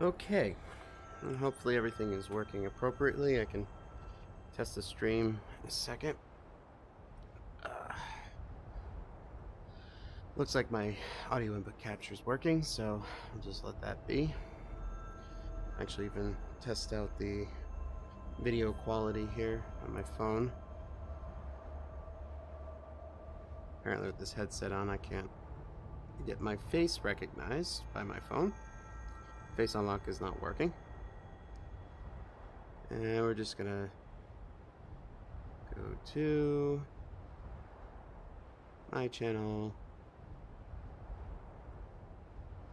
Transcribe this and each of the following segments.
Okay, and hopefully everything is working appropriately. I can test the stream in a second. Looks like my audio input capture is working, so I'll just let that be. Actually, even test out the video quality here on my phone. Apparently with this headset on, I can't get my face recognized by my phone. Face unlock is not working. And we're just gonna go to my channel.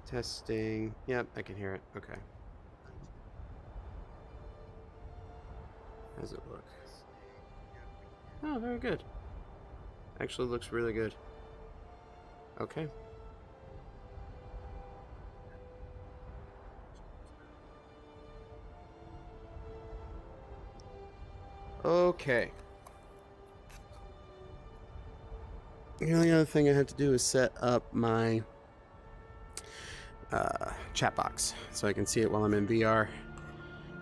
Testing. Yep, I can hear it. Okay. How's it look? Oh, very good. Actually looks really good. Okay. Okay. The only other thing I have to do is set up my chat box so I can see it while I'm in VR.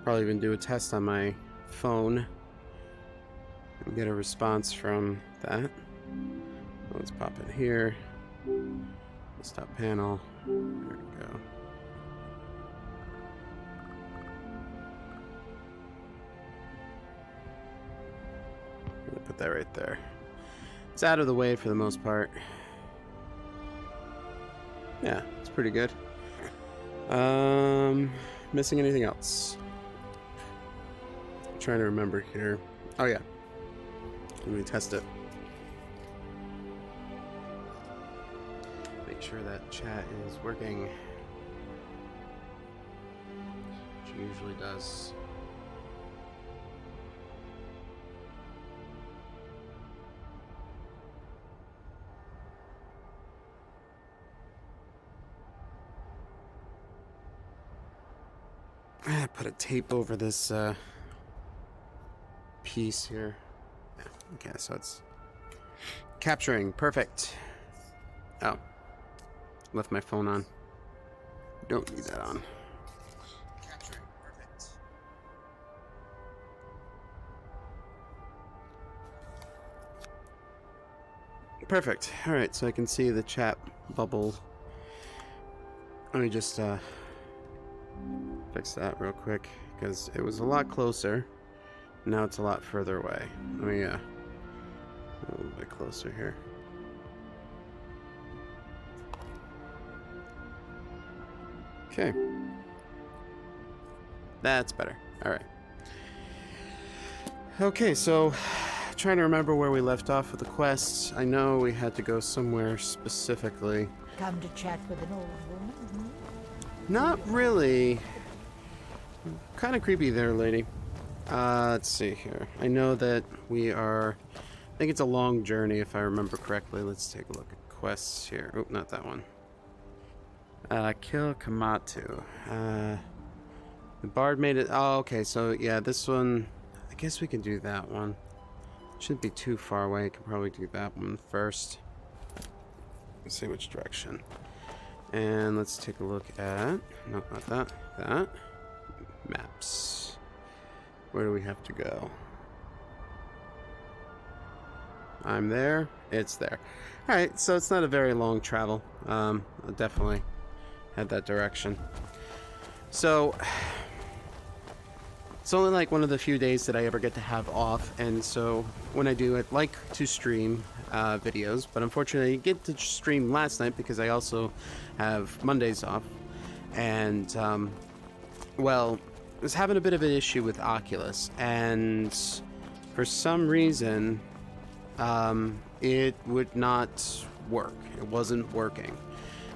Probably even do a test on my phone and get a response from that. Let's pop in here. Desktop panel. There we go. Put that right there. It's out of the way for the most part. Yeah, it's pretty good. Missing anything else? I'm trying to remember here. Oh yeah. Let me test it. Make sure that chat is working. Which it usually does. I put a tape over this piece here. Yeah, okay, so it's capturing. Perfect. Oh, left my phone on. Don't need that on. Capturing. Perfect. Perfect. All right, so I can see the chat bubble. Let me just fix that real quick because it was a lot closer. Now it's a lot further away. Let me a little bit closer here. Okay. That's better. All right. Okay, so trying to remember where we left off with the quests. I know we had to go somewhere specifically. Come to chat with an old woman? Not really. Kind of creepy there, lady. Let's see here. I know that we are... I think it's a long journey, if I remember correctly. Let's take a look at quests here. Oh, not that one. Kill Kamatu. The bard made it... Oh, okay, so yeah, this one... I guess we can do that one. Shouldn't be too far away. Can probably do that one first. Let's see which direction. And let's take a look at... No, not that. That. Maps. Where do we have to go? I'm there. It's there. Alright, so it's not a very long travel. I'll definitely head that direction. So, it's only like one of the few days that I ever get to have off, and so when I do, I'd like to stream videos, but unfortunately I didn't get to stream last night because I also have Mondays off, and well, I was having a bit of an issue with Oculus, and for some reason it would not work. It wasn't working,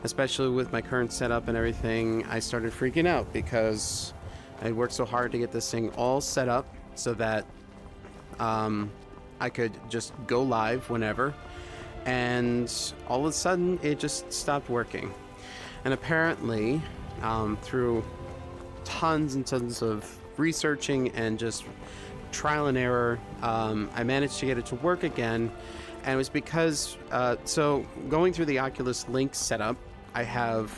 especially with my current setup and everything. I started freaking out because I worked so hard to get this thing all set up so that I could just go live whenever, and all of a sudden it just stopped working. And apparently through tons and tons of researching and just trial and error, I managed to get it to work again. And it was because so going through the Oculus Link setup, I have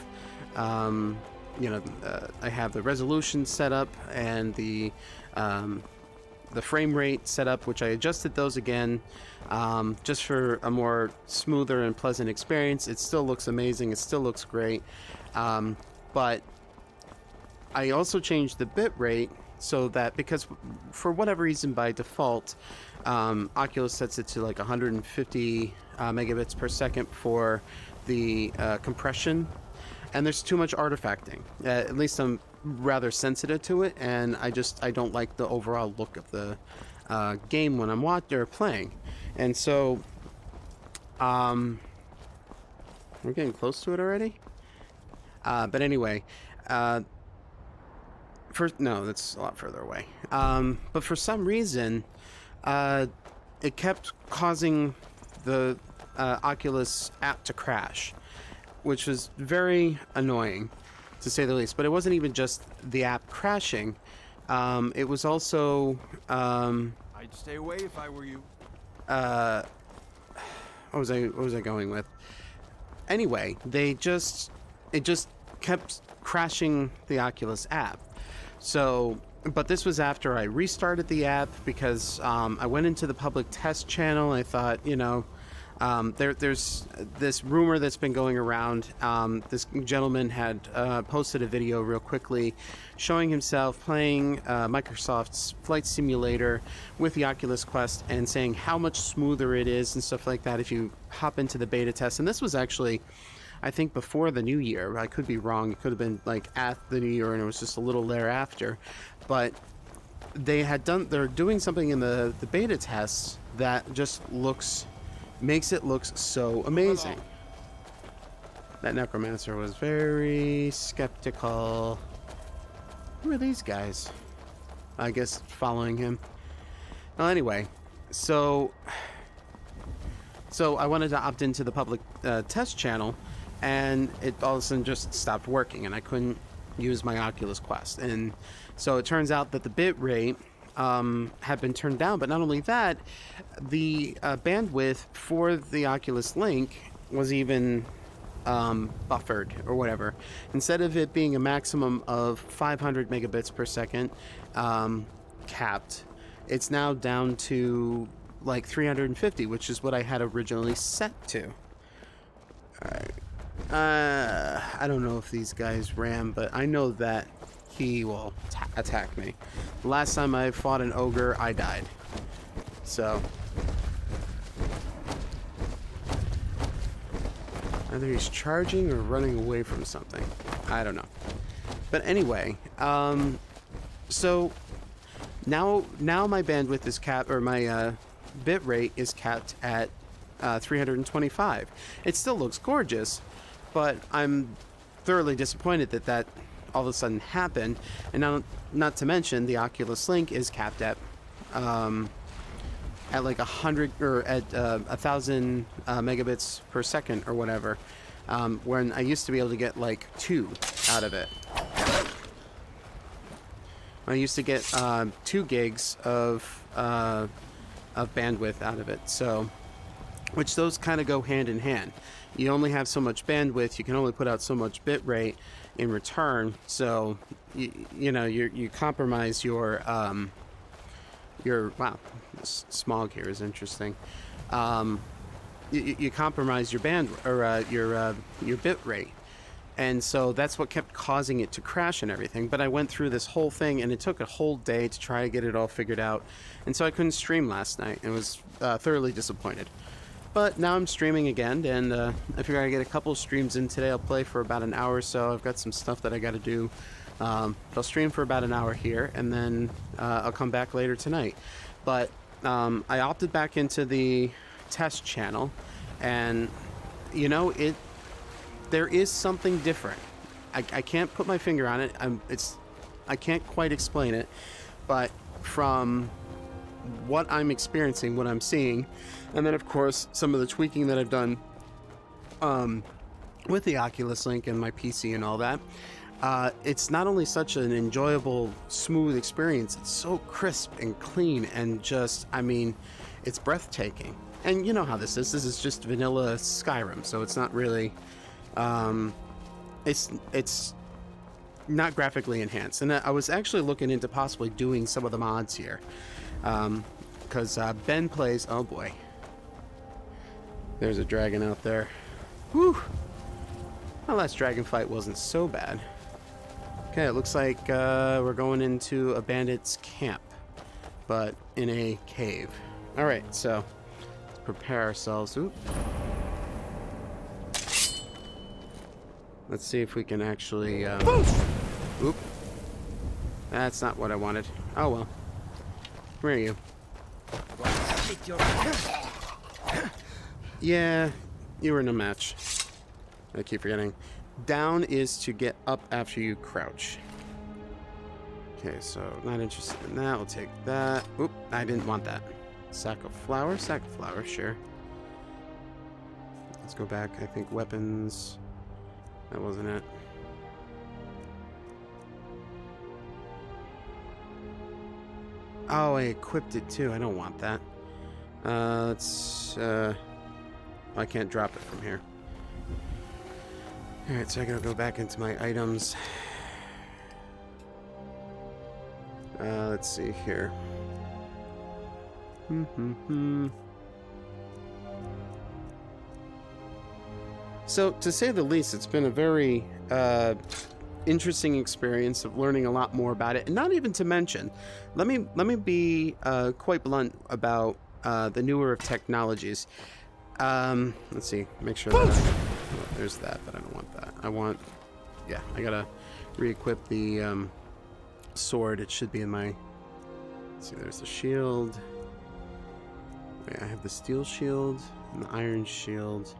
I have the resolution set up and the frame rate set up, which I adjusted those again, just for a more smoother and pleasant experience. It still looks amazing. It still looks great. But I also changed the bit rate so that, because for whatever reason by default, Oculus sets it to like 150 megabits per second for the compression, and there's too much artifacting. At least I'm rather sensitive to it, and I don't like the overall look of the game when I'm watching or playing. And so we're getting close to it already. But anyway, no, that's a lot further away. But for some reason, it kept causing the Oculus app to crash, which was very annoying, to say the least. But it wasn't even just the app crashing. It was also... I'd stay away if I were you. What was I going with? Anyway, it just kept crashing the Oculus app. So, but this was after I restarted the app, because I went into the public test channel. I thought, there's this rumor that's been going around. This gentleman had posted a video real quickly showing himself playing Microsoft's Flight Simulator with the Oculus Quest and saying how much smoother it is and stuff like that if you hop into the beta test. And this was actually, I think, before the new year. I could be wrong. It could have been like at the new year, and it was just a little thereafter. But they're doing something in the beta tests that just makes it look so amazing. That necromancer was very skeptical. Who are these guys? I guess following him. Well, anyway, so I wanted to opt into the public test channel, and it all of a sudden just stopped working, and I couldn't use my Oculus Quest. And so it turns out that the bit rate had been turned down, but not only that, the bandwidth for the Oculus Link was even buffered or whatever. Instead of it being a maximum of 500 megabits per second capped, it's now down to like 350, which is what I had originally set to. Alright. I don't know if these guys ram, but I know that he will attack me. The last time I fought an ogre, I died. So either he's charging or running away from something. I don't know. But anyway, so now my bandwidth is capped, or my bit rate is capped at 325. It still looks gorgeous, but I'm thoroughly disappointed that all of a sudden happened. And now, not to mention, the Oculus Link is capped at like 100 or at 1,000 megabits per second or whatever, when I used to be able to get like 2 out of it. I used to get 2 gigs of bandwidth out of it. So, which those kind of go hand in hand. You only have so much bandwidth. You can only put out so much bit rate in return. So, you compromise your wow, this smog here is interesting. You compromise your your bit rate, and so that's what kept causing it to crash and everything. But I went through this whole thing, and it took a whole day to try to get it all figured out, and so I couldn't stream last night and was thoroughly disappointed. But now I'm streaming again, and I figure I get a couple of streams in today. I'll play for about an hour or so. I've got some stuff that I got to do. But I'll stream for about an hour here, and then I'll come back later tonight. But I opted back into the test channel, and there is something different. I can't put my finger on it. I can't quite explain it, but from what I'm experiencing, what I'm seeing, and then of course some of the tweaking that I've done with the Oculus Link and my PC and all that, it's not only such an enjoyable, smooth experience, it's so crisp and clean, and just, it's breathtaking. And you know how this is. This is just vanilla Skyrim, so it's not really, it's not graphically enhanced. And I was actually looking into possibly doing some of the mods here. Because Ben plays... Oh boy. There's a dragon out there. Whew. My last dragon fight wasn't so bad. Okay, it looks like we're going into a bandit's camp. But in a cave. Alright, so let's prepare ourselves. Oop. Let's see if we can actually... Oop. That's not what I wanted. Oh well. Where are you? Yeah, you were in a match. I keep forgetting. Down is to get up after you crouch. Okay, so not interested in that. We'll take that. Oop, I didn't want that. Sack of flour, sure. Let's go back. I think weapons. That wasn't it. Oh, I equipped it too. I don't want that. I can't drop it from here. Alright, so I gotta go back into my items. Let's see here. So, to say the least, it's been a very interesting experience of learning a lot more about it, and not even to mention, let me be quite blunt about the newer of technologies. Let's see, make sure that there's that, but I don't want that. I gotta re-equip the sword. It should be in my... Let's see, there's the shield. Wait, I have the steel shield and the iron shield.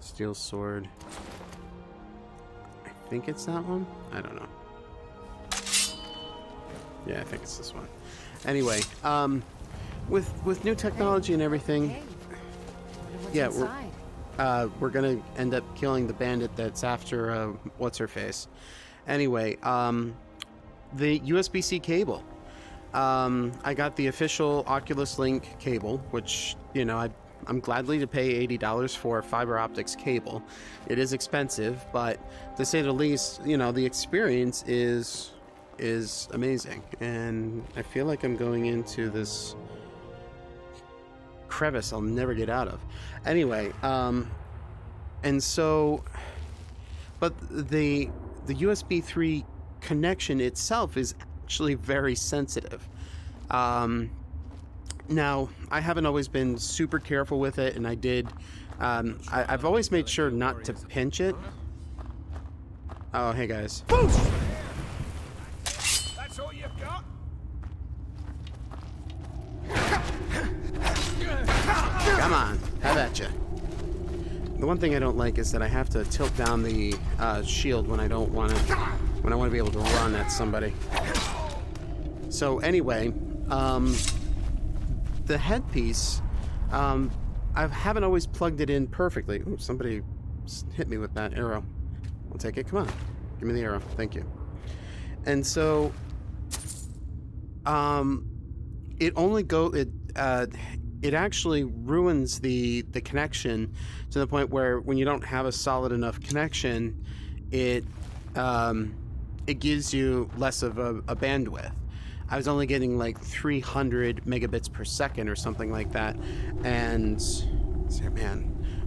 Steel sword. I think it's that one. I don't know. Yeah, I think it's this one. Anyway, with new technology and everything, yeah, we're gonna end up killing the bandit that's after what's her face. Anyway, the USB-C cable. I got the official Oculus Link cable, which, you know, I'm gladly to pay $80 for fiber optics cable. It is expensive, but to say the least, you know, the experience is amazing. And I feel like I'm going into this crevice I'll never get out of. Anyway, and so, but the USB 3 connection itself is actually very sensitive. Now, I haven't always been super careful with it, and I did. I've always made sure not to pinch it. Oh, hey guys. That's all you've got? Come on, have at ya. The one thing I don't like is that I have to tilt down the shield when I don't want to, when I want to be able to run at somebody. So anyway, the headpiece, I haven't always plugged it in perfectly. Ooh, somebody hit me with that arrow. I'll take it. Come on, give me the arrow. Thank you. And so, it only it actually ruins the connection to the point where when you don't have a solid enough connection, it gives you less of a bandwidth. I was only getting like 300 megabits per second or something like that. And, man,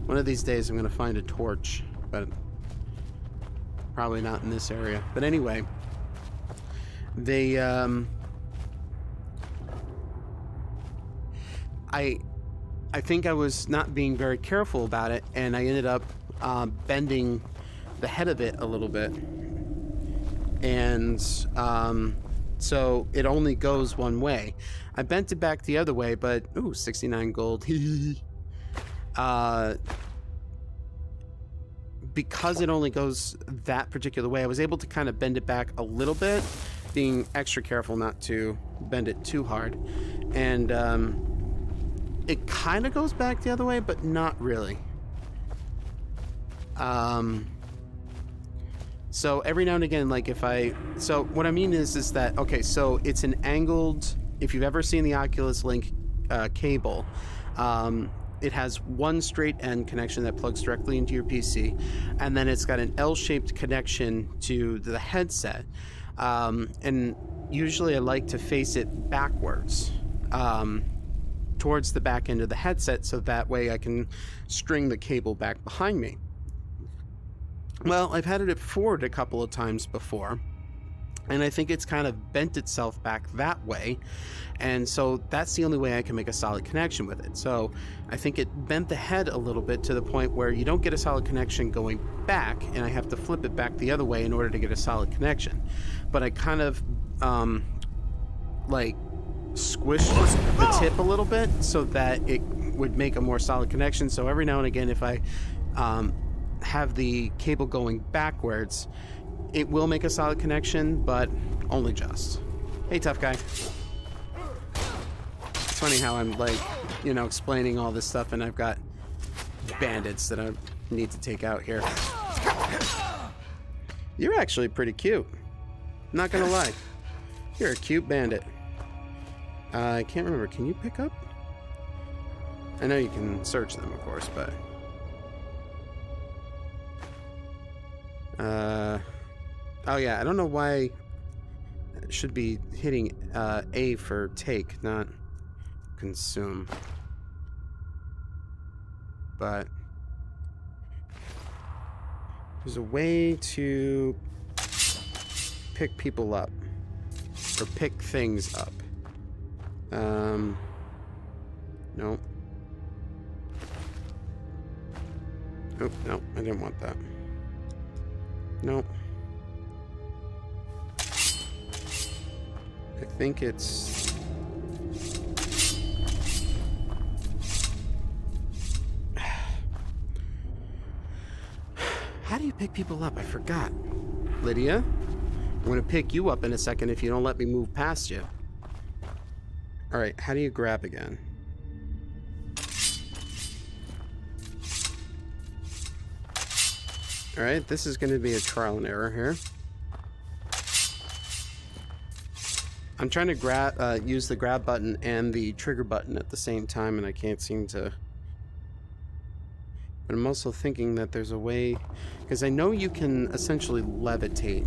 one of these days I'm going to find a torch, but probably not in this area. But anyway, they, I think I was not being very careful about it, and I ended up bending the head of it a little bit. And, so it only goes one way. I bent it back the other way, but ooh, 69 gold. Because it only goes that particular way, I was able to kind of bend it back a little bit, being extra careful not to bend it too hard. And it kind of goes back the other way, but not really. So every now and again, like so what I mean is that, okay, so it's an angled, if you've ever seen the Oculus Link cable, it has one straight end connection that plugs directly into your PC, and then it's got an L-shaped connection to the headset. And usually I like to face it backwards, towards the back end of the headset, so that way I can string the cable back behind me. Well, I've had it forward a couple of times before, and I think it's kind of bent itself back that way, and so that's the only way I can make a solid connection with it. So I think it bent the head a little bit to the point where you don't get a solid connection going back, and I have to flip it back the other way in order to get a solid connection. But I kind of like squished the tip a little bit so that it would make a more solid connection. So every now and again, if I have the cable going backwards, it will make a solid connection, but only just. Hey, tough guy. It's funny how I'm like, you know, explaining all this stuff and I've got bandits that I need to take out here. You're actually pretty cute. Not gonna lie. You're a cute bandit. I can't remember. Can you pick up? I know you can search them, of course, but... oh yeah, I don't know why it should be hitting A for take, not consume. But there's a way to pick people up or pick things up. Nope. Oh, no, I didn't want that. Nope. I think it's... How do you pick people up? I forgot. Lydia? I'm gonna pick you up in a second if you don't let me move past you. Alright, how do you grab again? Alright, this is gonna be a trial and error here. I'm trying to grab, use the grab button and the trigger button at the same time, and I can't seem to. But I'm also thinking that there's a way, because I know you can essentially levitate.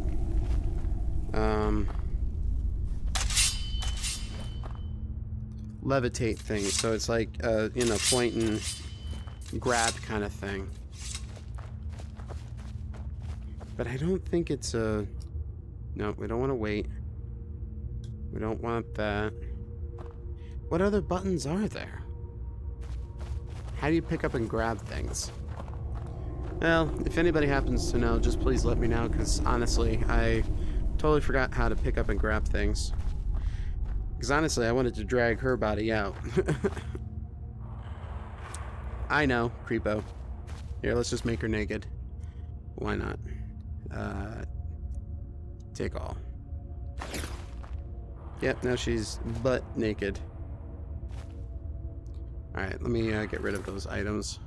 Levitate things, so it's like, you know, point and grab kind of thing. But I don't think it's a... No, we don't want to wait. We don't want that. What other buttons are there? How do you pick up and grab things? Well, if anybody happens to know, just please let me know, because honestly, I totally forgot how to pick up and grab things. Because honestly, I wanted to drag her body out. I know, creepo. Here, let's just make her naked. Why not? Take all. Yep, now she's butt naked. Alright, let me get rid of those items.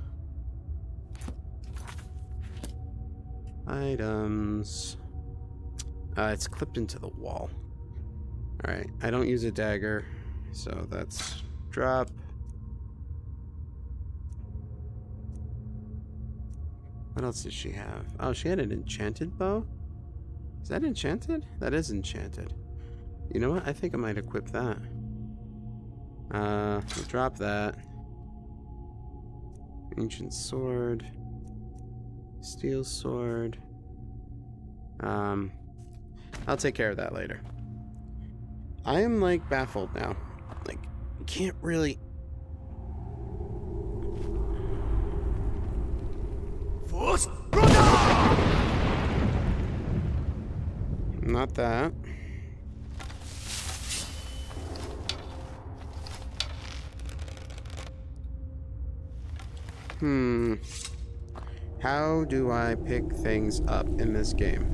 Items. It's clipped into the wall. Alright, I don't use a dagger, so that's drop. What else does she have? Oh, she had an enchanted bow? Is that enchanted? That is enchanted. You know what? I think I might equip that. We'll drop that. Ancient sword. Steel sword. I'll take care of that later. I am, like, baffled now. Like, I can't really... Not that. How do I pick things up in this game?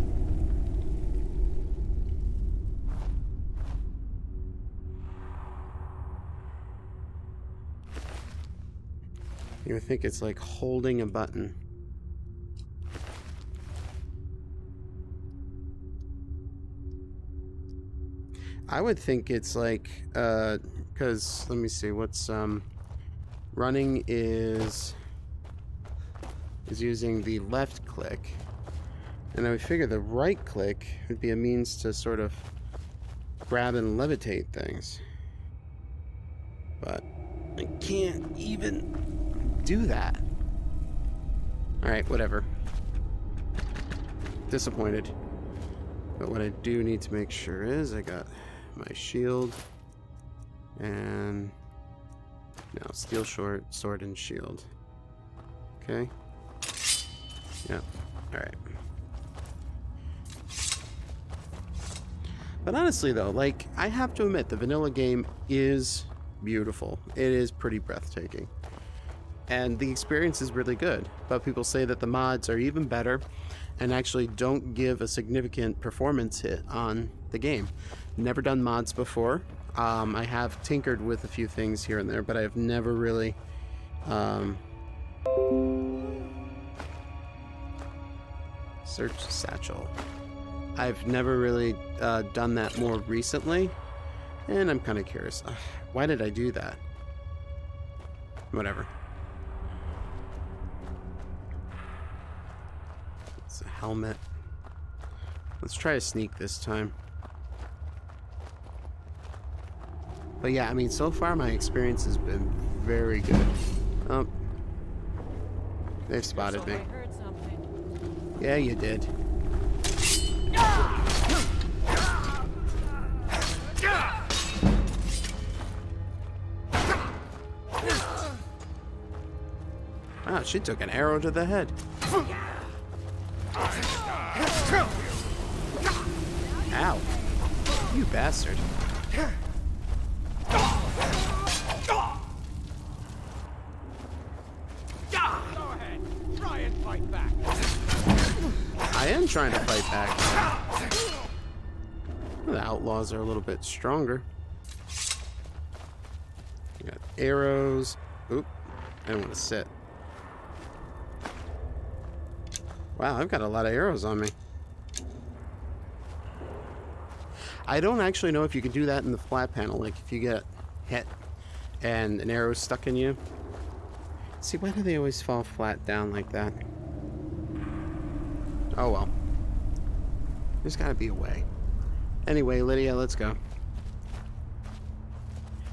You would think it's like holding a button. I would think it's like, because, let me see, what's, Running is using the left click. And I would figure the right click would be a means to sort of grab and levitate things. But I can't even do that. Alright, whatever. Disappointed. But what I do need to make sure is I got my shield and no, steel sword and shield. Okay. Yep. Alright. But honestly though, like, I have to admit, the vanilla game is beautiful. It is pretty breathtaking. And the experience is really good. But people say that the mods are even better and actually don't give a significant performance hit on the game. Never done mods before. I have tinkered with a few things here and there, but I've never really search satchel. I've never really done that more recently, and I'm kind of curious. Why did I do that? Whatever. It's a helmet. Let's try a sneak this time. But yeah, I mean, so far my experience has been very good. Oh. They've spotted me. Yeah, you did. Wow, she took an arrow to the head. Ow. You bastard. I am trying to fight back. The outlaws are a little bit stronger. We got arrows. Oop. I don't want to sit. Wow, I've got a lot of arrows on me. I don't actually know if you can do that in the flat panel. Like if you get hit and an arrow stuck in you. See, why do they always fall flat down like that? Oh well. There's gotta be a way. Anyway, Lydia, let's go.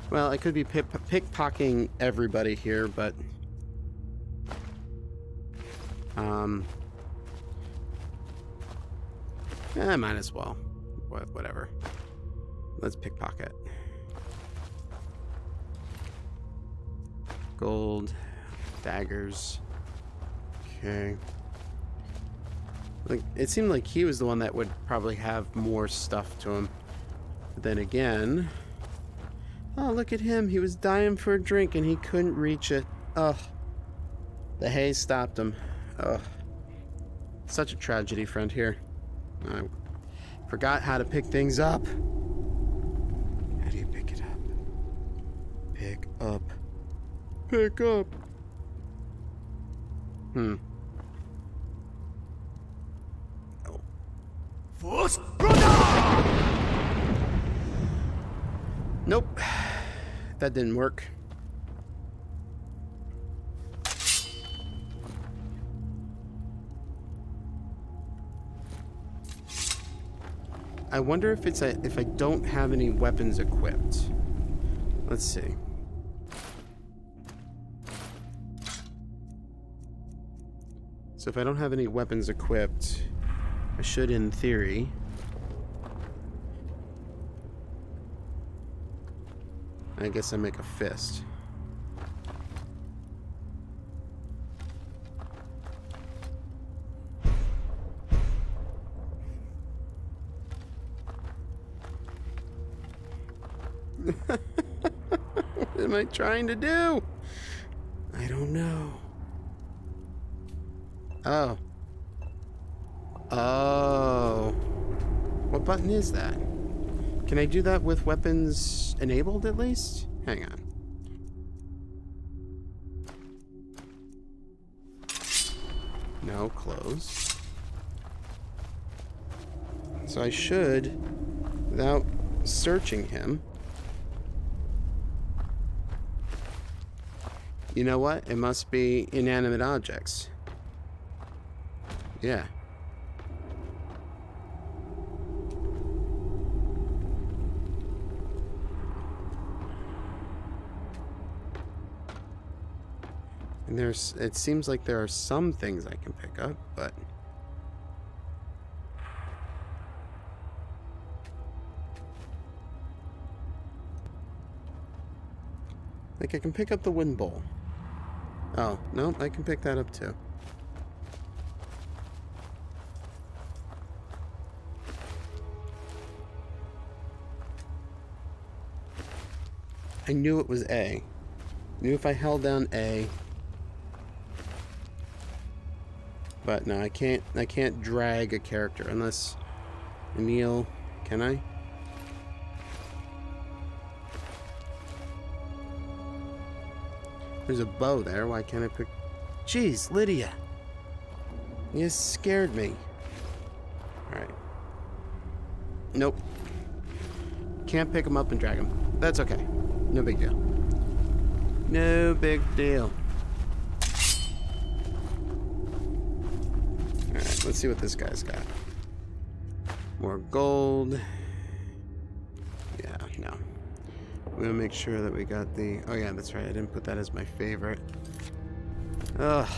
Well, I could be pickpocketing everybody here, but I might as well. Whatever. Let's pickpocket. Gold, daggers. Okay. Like, it seemed like he was the one that would probably have more stuff to him. But then again... Oh, look at him. He was dying for a drink and he couldn't reach it. Ugh. The haze stopped him. Ugh. Such a tragedy, friend here. I forgot how to pick things up. How do you pick it up? Pick up. Pick up. Nope. That didn't work. I wonder if it's if I don't have any weapons equipped. Let's see. So if I don't have any weapons equipped, I should, in theory, I guess I make a fist. What am I trying to do? I don't know. Oh. Oh. What button is that? Can I do that with weapons enabled at least? Hang on. No, close. So I should, without searching him, You know what? It must be inanimate objects. Yeah. And it seems like there are some things I can pick up, but like I can pick up the wind bowl. Oh, no, I can pick that up too. I knew it was A. Knew if I held down A. But no, I can't drag a character unless Neil, can I? There's a bow there. Why can't I pick? Jeez, Lydia. You scared me. Alright. Nope. Can't pick him up and drag him. That's okay. No big deal. No big deal. Alright, let's see what this guy's got. More gold. Yeah, no. I'm gonna make sure that we got the... Oh yeah, that's right. I didn't put that as my favorite. Ugh.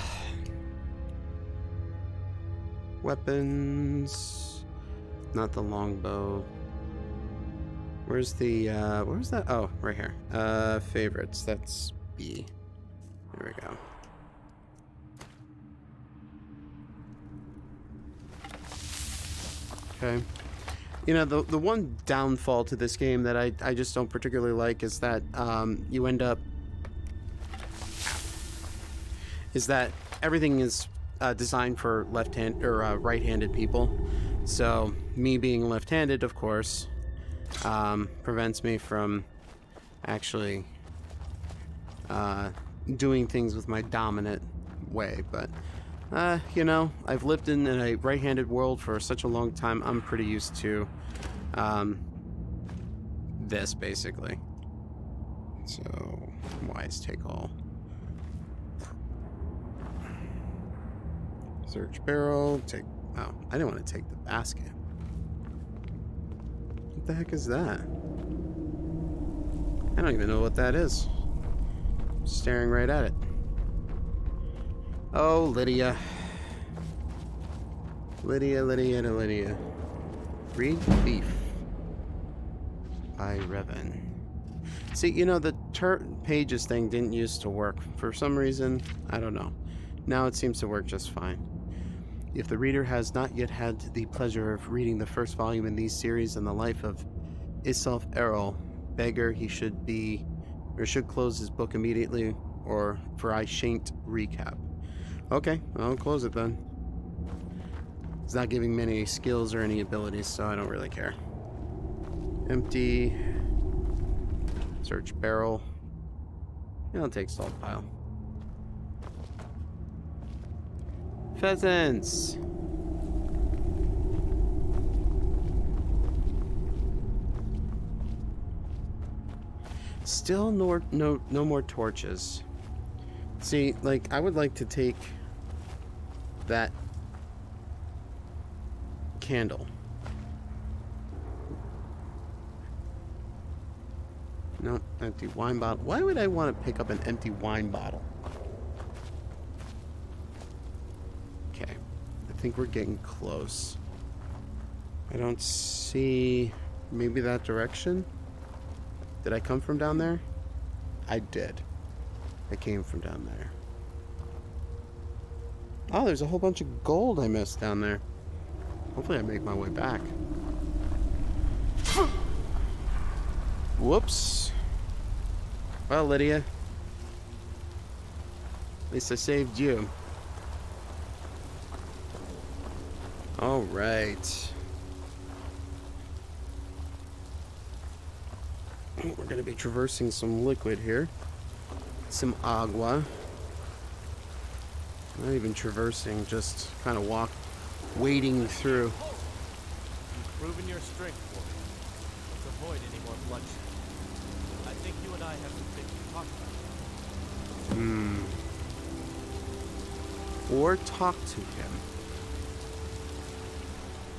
Weapons. Not the longbow. Where's the... where's that? Oh, right here. Favorites. That's B. There we go. Okay. You know, the one downfall to this game that I just don't particularly like is that you end up... is that everything is designed for left-hand or right-handed people. So, me being left-handed, of course, prevents me from actually doing things with my dominant way, but... you know, I've lived in a right-handed world for such a long time, I'm pretty used to, this, basically. So, wise take all. Search barrel, take... Oh, I didn't want to take the basket. What the heck is that? I don't even know what that is. I'm staring right at it. Oh, Lydia. Lydia. Read Thief by Revan. See, you know, the pages thing didn't used to work. For some reason, I don't know. Now it seems to work just fine. If the reader has not yet had the pleasure of reading the first volume in these series in the life of Isolf Errol, beggar he should be, or should close his book immediately, or for I shan't recap. Okay, I'll close it then. It's not giving me any skills or any abilities, so I don't really care. Empty. Search barrel. Yeah, I'll take salt pile. Pheasants! Still no more torches. See, like, I would like to take that candle. No, empty wine bottle. Why would I want to pick up an empty wine bottle? Okay, I think we're getting close. I don't see... Maybe that direction? Did I come from down there? I did. I came from down there. Oh, there's a whole bunch of gold I missed down there. Hopefully I make my way back. Whoops. Well, Lydia. At least I saved you. Alright. We're going to be traversing some liquid here. Some agua. Not even traversing, just kind of wading through. You've proven your strength for me. Let's avoid any more bloodshed. I think you and I have some things to talk about. Or talk to him.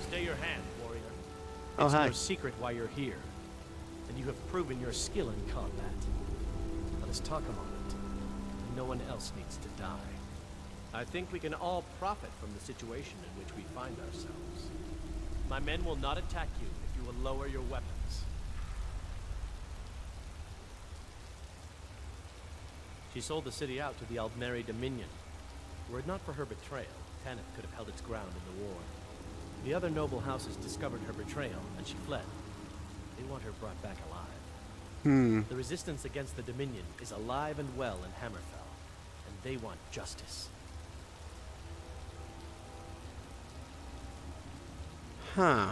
Stay your hand, warrior. Oh, It's hi. no secret why you're here, and you have proven your skill in combat. Let us talk a moment. No one else needs to die. I think we can all profit from the situation in which we find ourselves. My men will not attack you if you will lower your weapons. She sold the city out to the Aldmeri Dominion. Were it not for her betrayal, Tanith could have held its ground in the war. The other noble houses discovered her betrayal, and she fled. They want her brought back alive. The resistance against the Dominion is alive and well in Hammerfell, and they want justice. Huh.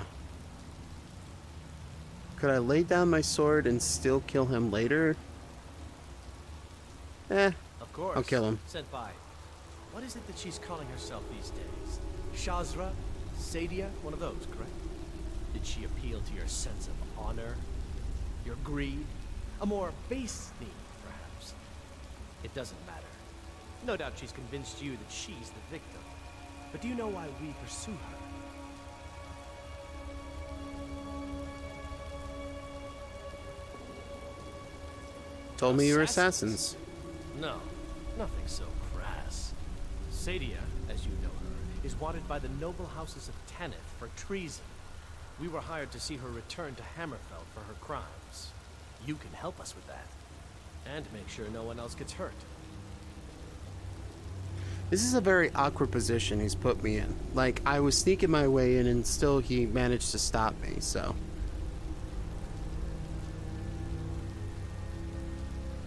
Could I lay down my sword and still kill him later? Of course. I'll kill him. Senpai, what is it that she's calling herself these days? Shazra? Sadia? One of those, correct? Did she appeal to your sense of honor? Your greed? A more base need, perhaps? It doesn't matter. No doubt she's convinced you that she's the victim. But do you know why we pursue her? Told me you were assassins. No, nothing so crass. Sadia, as you know her, is wanted by the noble houses of Tanith for treason. We were hired to see her return to Hammerfell for her crimes. You can help us with that. And make sure no one else gets hurt. This is a very awkward position he's put me in. Like, I was sneaking my way in and still he managed to stop me, so.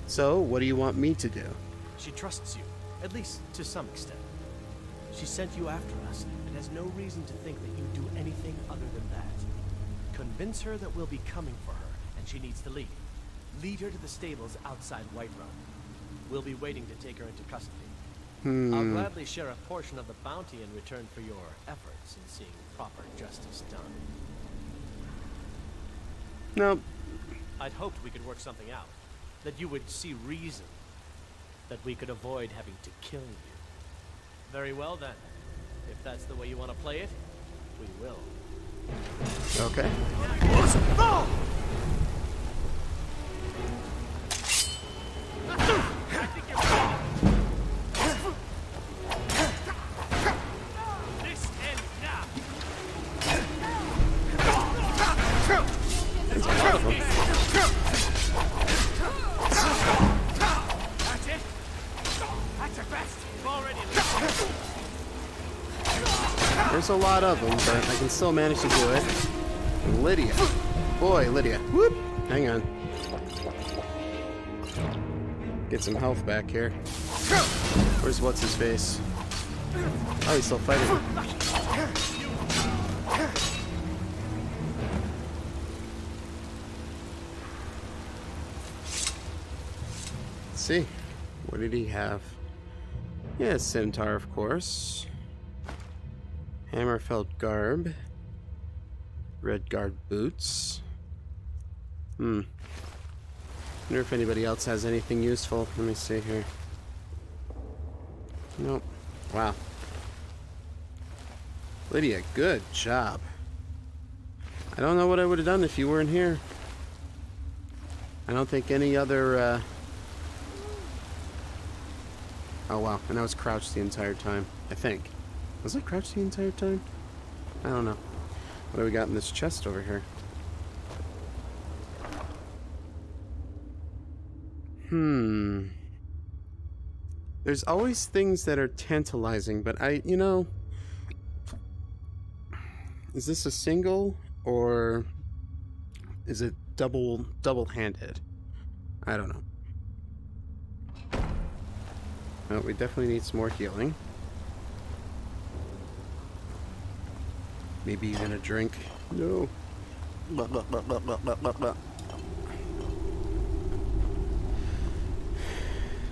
So, what do you want me to do? She trusts you, at least to some extent. She sent you after us and has no reason to think that you do anything other than that. Convince her that we'll be coming for her, and she needs to leave. Lead her to the stables outside Whiterun. We'll be waiting to take her into custody. I'll gladly share a portion of the bounty in return for your efforts in seeing proper justice done. Nope. I'd hoped we could work something out. That you would see reason. That we could avoid having to kill you. Very well then. If that's the way you want to play it, we will. Okay. This ends now. That's it. That's your best. You've already There's a lot of them, but I can still manage to do it. Lydia. Boy, Lydia. Whoop! Hang on. Get some health back here. Where's what's-his-face? Oh, he's still fighting. Let's see. What did he have? Yeah, Centaur, of course. Hammerfell garb. Red guard boots. Wonder if anybody else has anything useful. Let me see here. Nope. Wow. Lydia, good job. I don't know what I would have done if you weren't here. I don't think any other, Oh, wow. And I was crouched the entire time. I think. Was I crouched the entire time? I don't know. What do we got in this chest over here? There's always things that are tantalizing, but is this a single or is it double-handed? I don't know. Oh, we definitely need some more healing. Maybe even a drink. No. Blah, blah, blah, blah, blah, blah, blah, blah.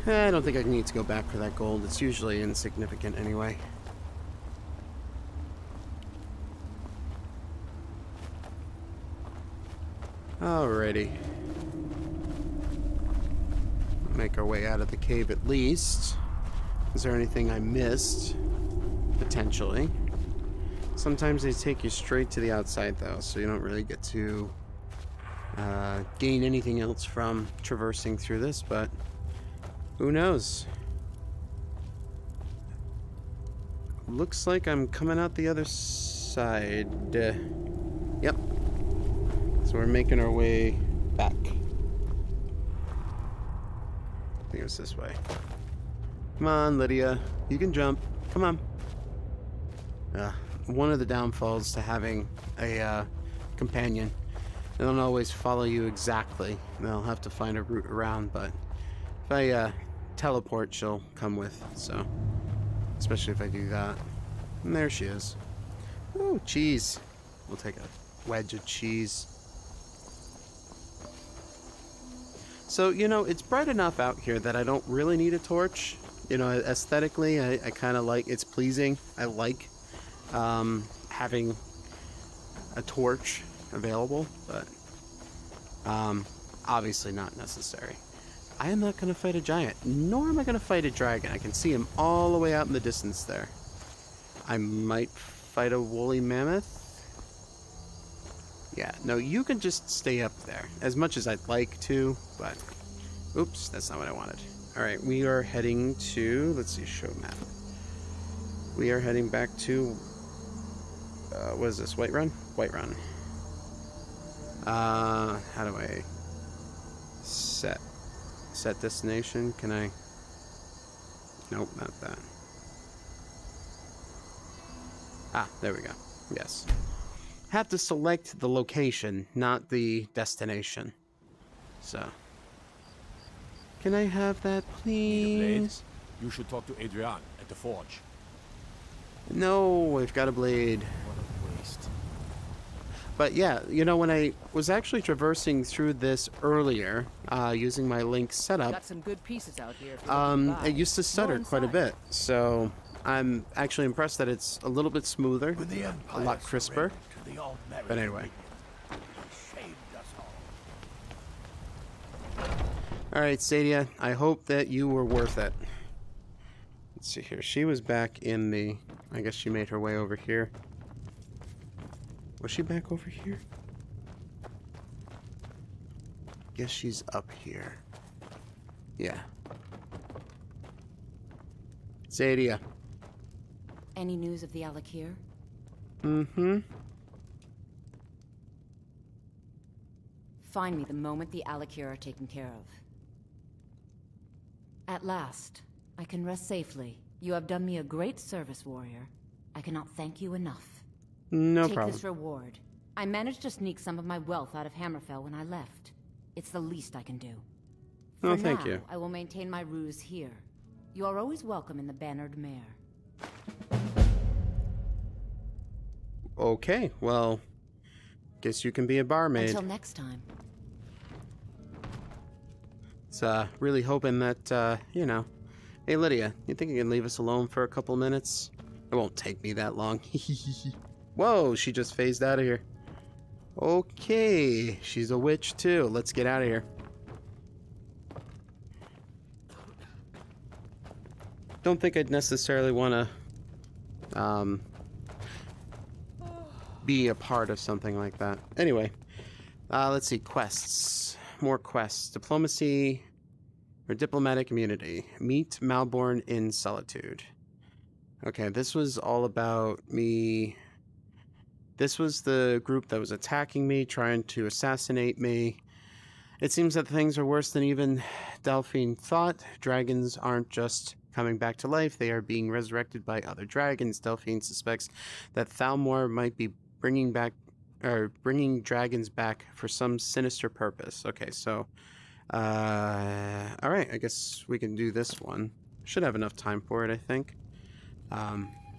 I don't think I need to go back for that gold. It's usually insignificant anyway. Alrighty. make our way out of the cave at least. Is there anything I missed? Potentially. Sometimes they take you straight to the outside though, so you don't really get to gain anything else from traversing through this, but who knows? Looks like I'm coming out the other side. Yep. So we're making our way back. I think it was this way. Come on, Lydia. You can jump. Come on. One of the downfalls to having a companion. They don't always follow you exactly. They'll have to find a route around, but if I teleport, she'll come with, so. Especially if I do that. And there she is. Oh, cheese. We'll take a wedge of cheese. So, you know, it's bright enough out here that I don't really need a torch. You know, aesthetically, I kind of like, it's pleasing. I like having a torch available, but obviously not necessary. I am not going to fight a giant, nor am I going to fight a dragon. I can see him all the way out in the distance there. I might fight a woolly mammoth. Yeah, no, you can just stay up there, as much as I'd like to, but oops, that's not what I wanted. Alright, we are heading to, let's see, show map. We are heading back to, what is this, Whiterun? Whiterun. How do I set destination? Can I? Nope, not that. Ah, there we go. Yes. Have to select the location, not the destination. So. Can I have that, please? You should talk to Adrian at the forge. No, I've got a blade. What a waste. But yeah, you know, when I was actually traversing through this earlier, using my Link setup, Got some good pieces out here. If it used to stutter quite a bit. So I'm actually impressed that it's a little bit smoother, a lot crisper. But anyway. Alright, Stadia, I hope that you were worth it. Let's see here. She was back in the... I guess she made her way over here. Was she back over here? Guess she's up here. Yeah. Stadia. Any news of the Alakir? Mm-hmm. Find me the moment the Alakir are taken care of. At last, I can rest safely. You have done me a great service, warrior. I cannot thank you enough. No Take problem. this reward. I managed to sneak some of my wealth out of Hammerfell when I left. It's the least I can do. Oh, For thank now, you. I will maintain my ruse here. You are always welcome in the Bannered Mare. Okay, well, guess you can be a barmaid. Until next time. It's really hoping that, you know. Hey, Lydia, you think you can leave us alone for a couple minutes? It won't take me that long. Whoa, she just phased out of here. Okay, she's a witch too. Let's get out of here. Don't think I'd necessarily want to be a part of something like that. Anyway, let's see, quests. More quests. Diplomacy or diplomatic immunity. Meet Malborn in solitude. Okay, this was all about me. This was the group that was attacking me, trying to assassinate me. It seems that things are worse than even Delphine thought. Dragons aren't just coming back to life, they are being resurrected by other dragons. Delphine suspects that Thalmor might be bringing dragons back for some sinister purpose. Okay, so alright, I guess we can do this one. Should have enough time for it, I think.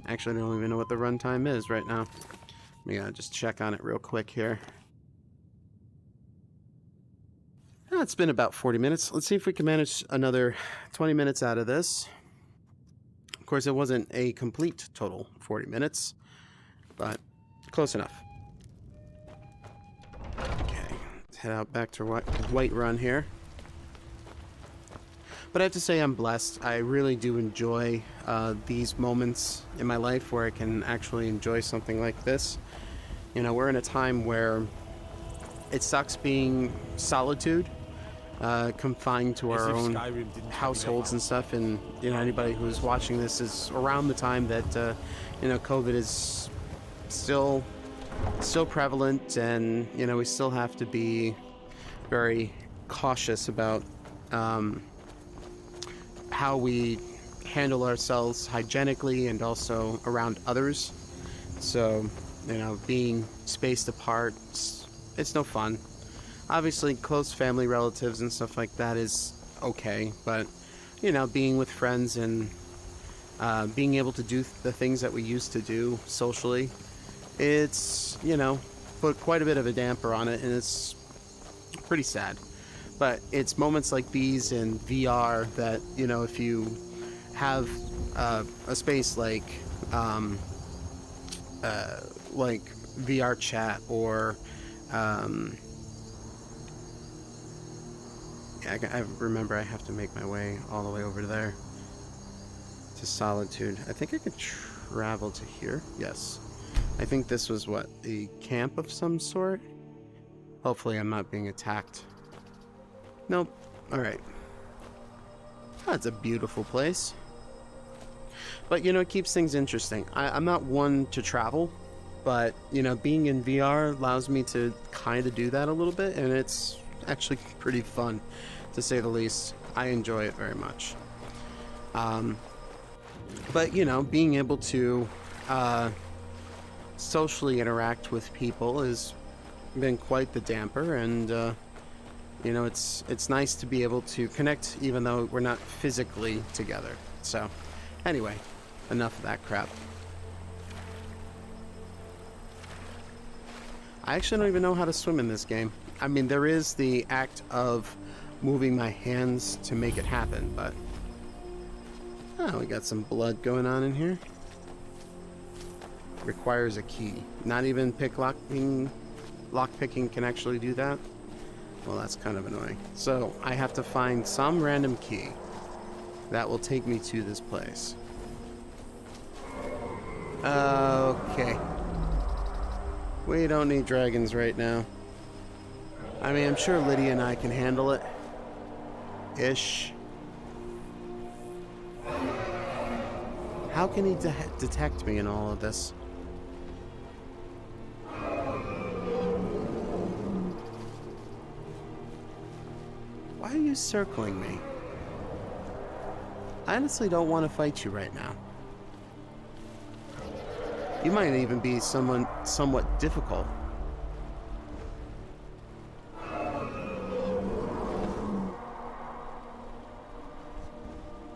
Actually, I don't even know what the runtime is right now. Let me just check on it real quick here. It's been about 40 minutes. Let's see if we can manage another 20 minutes out of this. Of course, it wasn't a complete total 40 minutes, but close enough. Okay, let's head out back to Whiterun here. But I have to say I'm blessed. I really do enjoy these moments in my life where I can actually enjoy something like this. You know, we're in a time where it sucks being solitude, confined to As our if own Skyrim didn't households and stuff. And, you know, anybody who's watching this is around the time that, you know, COVID is still prevalent, and, you know, we still have to be very cautious about how we handle ourselves hygienically and also around others. So, you know, being spaced apart, it's no fun. Obviously, close family relatives and stuff like that is okay, but, you know, being with friends and being able to do the things that we used to do socially, it's, you know, put quite a bit of a damper on it, and it's pretty sad. But it's moments like these in VR that, you know, if you have a space like VR chat or I remember I have to make my way all the way over there to Solitude. I think I could travel to here. Yes. I think this was what, a camp of some sort? Hopefully I'm not being attacked. Nope. Alright. That's a beautiful place. But, you know, it keeps things interesting. I'm not one to travel, but, you know, being in VR allows me to kind of do that a little bit, and it's actually pretty fun, to say the least. I enjoy it very much. But, you know, being able to socially interact with people has been quite the damper, and you know, it's nice to be able to connect even though we're not physically together. So anyway, enough of that crap. I actually don't even know how to swim in this game. I mean, there is the act of moving my hands to make it happen, but oh, we got some blood going on in here. Requires a key. Not even lockpicking can actually do that. Well, that's kind of annoying. So I have to find some random key that will take me to this place. Okay. We don't need dragons right now. I mean, I'm sure Lydia and I can handle it. Ish. How can he detect me in all of this? Why are you circling me? I honestly don't want to fight you right now. You might even be somewhat difficult.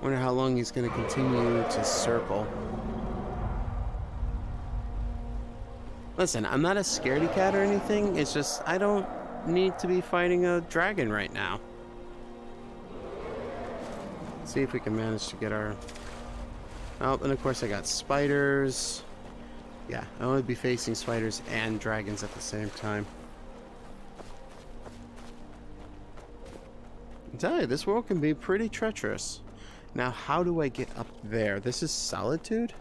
Wonder how long he's going to continue to circle. Listen, I'm not a scaredy cat or anything. It's just I don't need to be fighting a dragon right now. Let's see if we can manage to get our... Oh, and of course I got spiders. Yeah, I want to be facing spiders and dragons at the same time. I tell you, this world can be pretty treacherous. Now, how do I get up there? This is Solitude?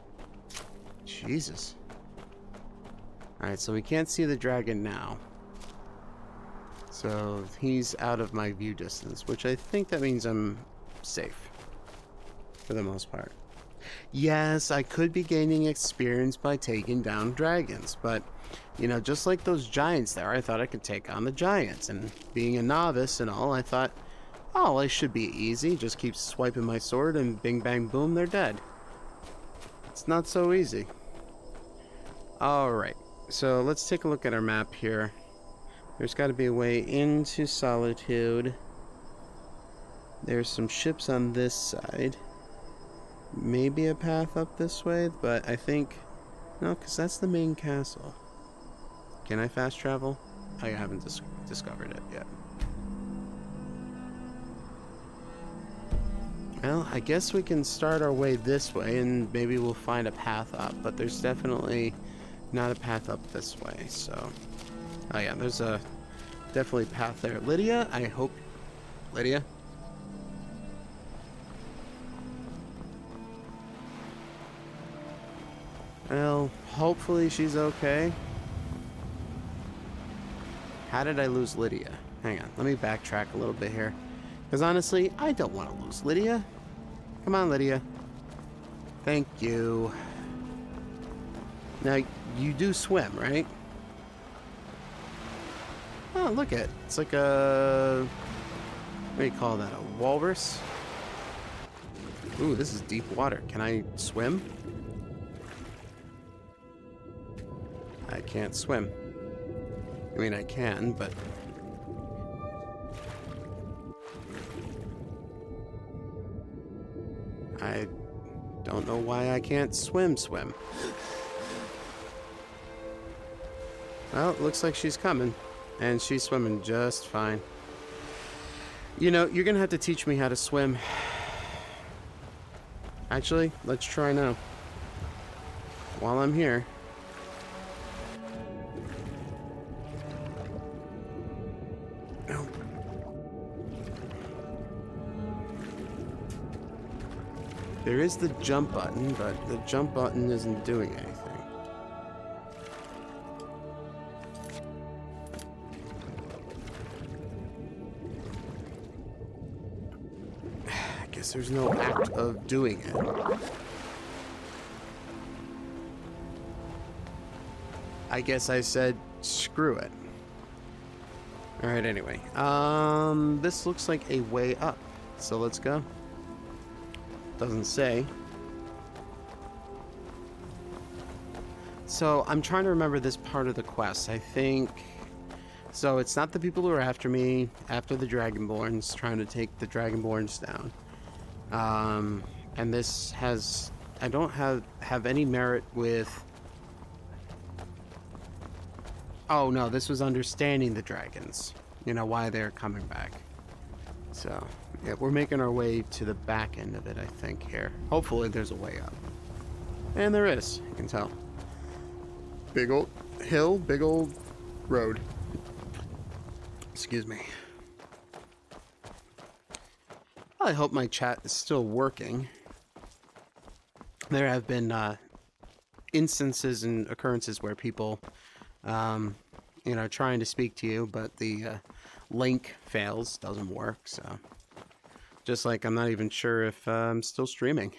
Jesus. Alright, so we can't see the dragon now. So he's out of my view distance, which I think that means I'm safe. For the most part. Yes, I could be gaining experience by taking down dragons, but, you know, just like those giants there, I thought I could take on the giants, and being a novice and all, I thought, oh, I should be easy, just keep swiping my sword and bing bang boom, they're dead. It's not so easy. Alright, so let's take a look at our map here. There's got to be a way into Solitude. There's some ships on this side. Maybe a path up this way, but I think... No, because that's the main castle. Can I fast travel? I haven't discovered it yet. Well, I guess we can start our way this way, and maybe we'll find a path up, but there's definitely not a path up this way, so... Oh yeah, there's a definitely path there. Lydia, I hope... Lydia? Well, hopefully she's okay. How did I lose Lydia? Hang on, let me backtrack a little bit here. Because honestly, I don't want to lose Lydia. Come on, Lydia. Thank you. Now, you do swim, right? Oh, look at it. It's like a... what do you call that? A walrus? Ooh, this is deep water. Can I swim? I can't swim. I mean, I can, but... I don't know why I can't swim. Well, it looks like she's coming. And she's swimming just fine. You know, you're gonna have to teach me how to swim. Actually, let's try now. While I'm here. No. There is the jump button, but the jump button isn't doing anything. There's no act of doing it. I guess I said screw it. Alright, anyway. This looks like a way up. So let's go. Doesn't say. So I'm trying to remember this part of the quest. I think... so it's not the people who are after me, after the Dragonborns, trying to take the Dragonborns down. And this has, I don't have any merit with, oh no, this was understanding the dragons, you know, why they're coming back. So, yeah, we're making our way to the back end of it, I think, here. Hopefully there's a way up. And there is, you can tell. Big old hill, big old road. Excuse me. I hope my chat is still working. There have been instances and occurrences where people, you know, trying to speak to you, but the link fails, doesn't work. So, just like I'm not even sure if I'm still streaming.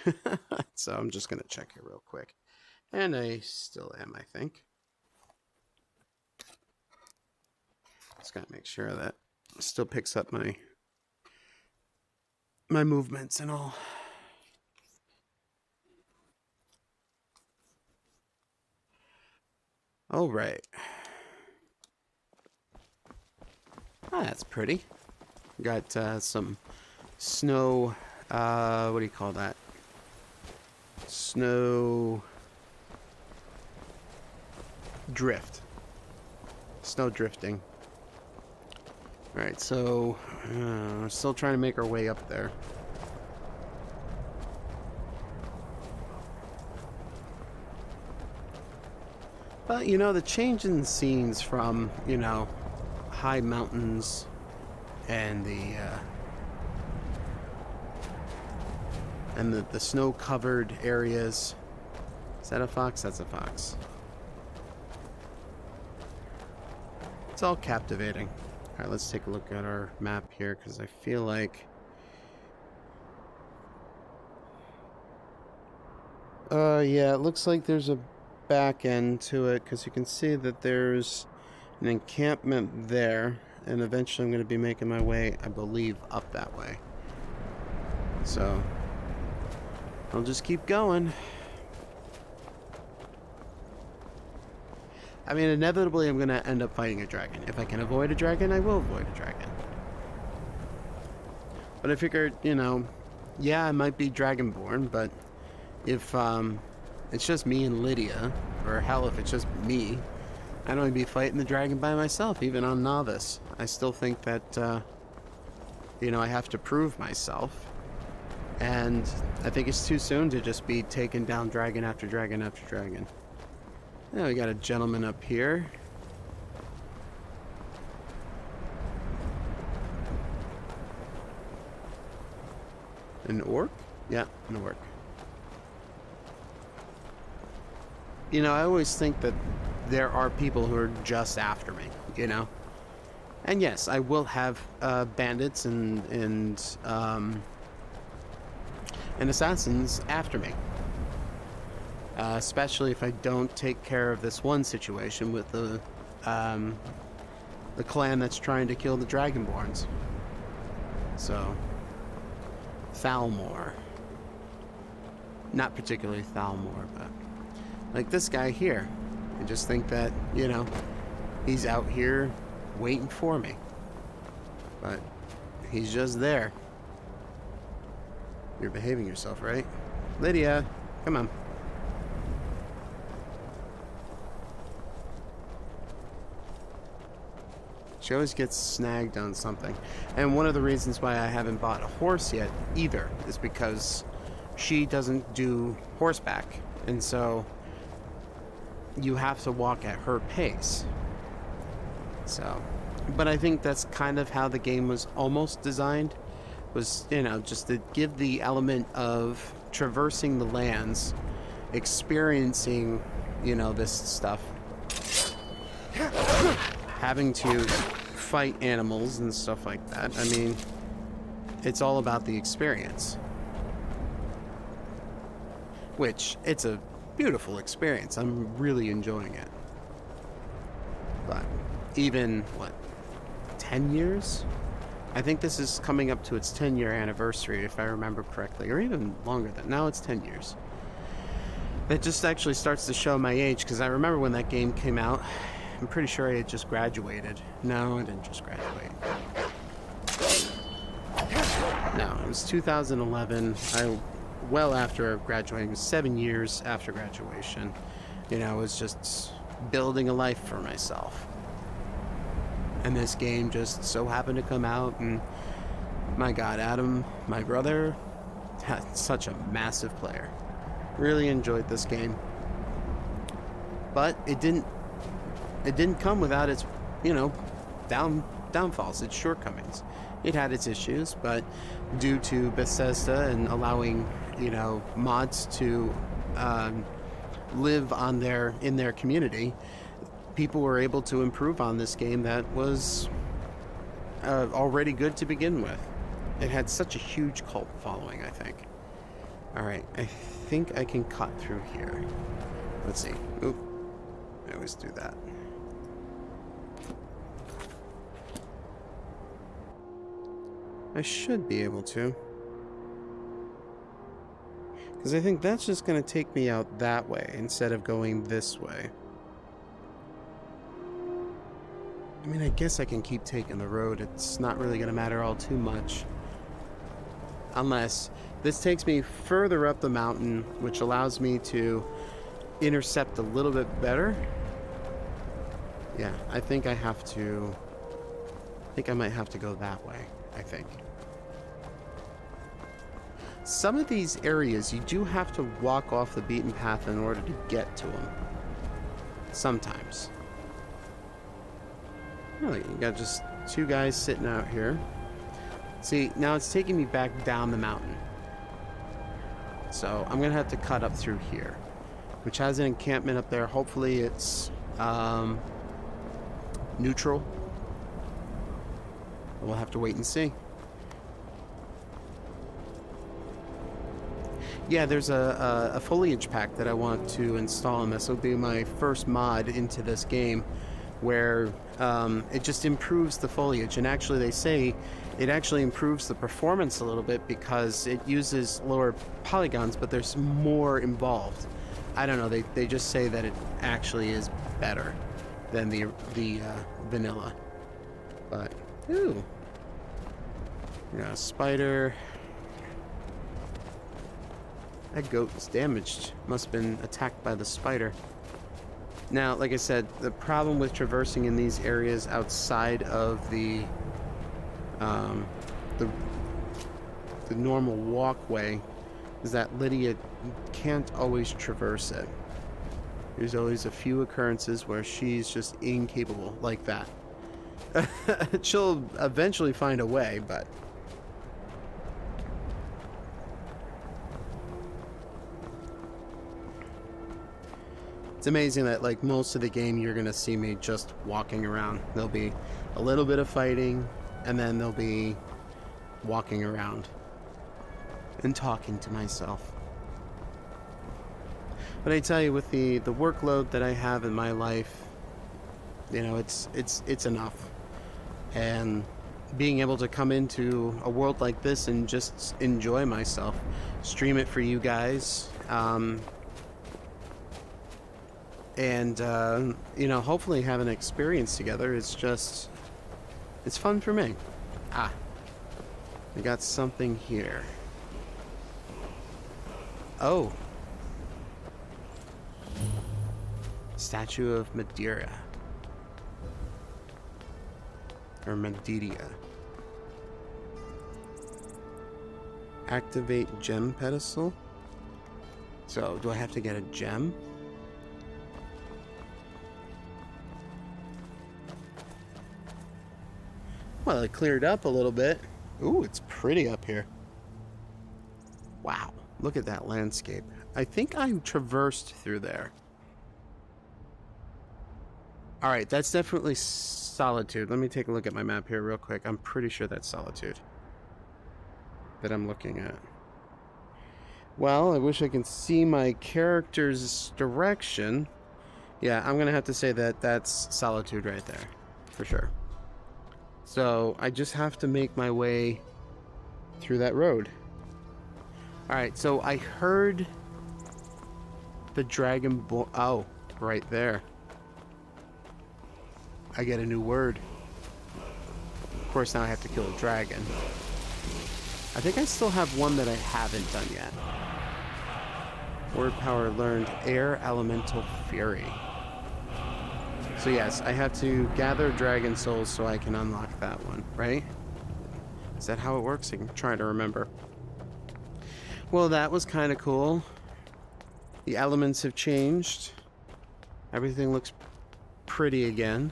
So I'm just gonna check here real quick, and I still am, I think. Just gotta make sure that it still picks up my movements and all. All right. Oh, that's pretty. Got some snow, what do you call that? Snow drift. Snow drifting. Alright, so we're still trying to make our way up there. But, you know, the change in scenes from, you know, high mountains and the snow-covered areas. Is that a fox? That's a fox. It's all captivating. Alright, let's take a look at our map here, because I feel like... yeah, it looks like there's a back end to it, because you can see that there's an encampment there, and eventually I'm going to be making my way, I believe, up that way. So, I'll just keep going. I mean, inevitably I'm going to end up fighting a dragon. If I can avoid a dragon, I will avoid a dragon. But I figured, you know, yeah, I might be dragonborn, but if it's just me and Lydia, or hell, if it's just me, I'd only be fighting the dragon by myself, even on novice. I still think that, you know, I have to prove myself. And I think it's too soon to just be taking down dragon after dragon after dragon. Yeah, we got a gentleman up here. An orc? Yeah, an orc. you know, I always think that there are people who are just after me, you know? And yes, I will have bandits and assassins after me. Especially if I don't take care of this one situation with the clan that's trying to kill the Dragonborns. So, Thalmor. Not particularly Thalmor, but like this guy here. I just think that, you know, he's out here waiting for me. But he's just there. You're behaving yourself, right? Lydia, come on. She always gets snagged on something. And one of the reasons why I haven't bought a horse yet either is because she doesn't do horseback. And so you have to walk at her pace. So, but I think that's kind of how the game was almost designed, was, you know, just to give the element of traversing the lands, experiencing, you know, this stuff, having to fight animals and stuff like that. I mean, it's all about the experience, which it's a beautiful experience. I'm really enjoying it. But even, what, 10 years? I think this is coming up to its 10-year anniversary, if I remember correctly, or even longer than. Now it's 10 years. That just actually starts to show my age, because I remember when that game came out, I'm pretty sure I had just graduated. No, I didn't just graduate. No, it was 2011. Well after graduating, 7 years after graduation. You know, I was just building a life for myself. And this game just so happened to come out, and my God, Adam, my brother, such a massive player. Really enjoyed this game. But it didn't come without its, you know, downfalls, its shortcomings. It had its issues, but due to Bethesda and allowing, you know, mods to live in their community, people were able to improve on this game that was already good to begin with. It had such a huge cult following, I think. Alright, I think I can cut through here. Let's see. Oop. I always do that. I should be able to. Because I think that's just going to take me out that way instead of going this way. I mean, I guess I can keep taking the road. It's not really going to matter all too much. Unless this takes me further up the mountain, which allows me to intercept a little bit better. Yeah, I think I have to... I think I might have to go that way, I think. Some of these areas, you do have to walk off the beaten path in order to get to them. Sometimes. Really, you got just two guys sitting out here. See, now it's taking me back down the mountain. So I'm going to have to cut up through here, which has an encampment up there. Hopefully it's neutral. We'll have to wait and see. Yeah, there's a foliage pack that I want to install, and this will be my first mod into this game, where it just improves the foliage. And actually, they say it actually improves the performance a little bit because it uses lower polygons, but there's more involved. I don't know, they just say that it actually is better than the vanilla. But, ooh. Yeah, spider. That goat is damaged. Must have been attacked by the spider. Now, like I said, the problem with traversing in these areas outside of the normal walkway is that Lydia can't always traverse it. There's always a few occurrences where she's just incapable, like that. She'll eventually find a way, but... It's amazing that like most of the game you're gonna see me just walking around. There'll be a little bit of fighting, and then there'll be walking around and talking to myself. But I tell you, with the workload that I have in my life, you know, it's enough. And being able to come into a world like this and just enjoy myself, stream it for you guys, and you know, hopefully have an experience together. It's fun for me. I got something here. Oh, statue of Madeira, or Madeira. Activate gem pedestal. So do I have to get a gem? Well, it cleared up a little bit. Ooh, it's pretty up here. Wow, look at that landscape. I think I traversed through there. Alright, that's definitely Solitude. Let me take a look at my map here real quick. I'm pretty sure that's Solitude that I'm looking at. Well, I wish I can see my character's direction. Yeah, I'm gonna have to say that that's Solitude right there, for sure. So I just have to make my way through that road. Alright, so I heard the dragon oh, right there. I get a new word. Of course, now I have to kill a dragon. I think I still have one that I haven't done yet. Word power learned, Air Elemental Fury. So yes, I have to gather dragon souls so I can unlock that one, right? Is that how it works? I'm trying to remember. Well, that was kind of cool. The elements have changed. Everything looks pretty again.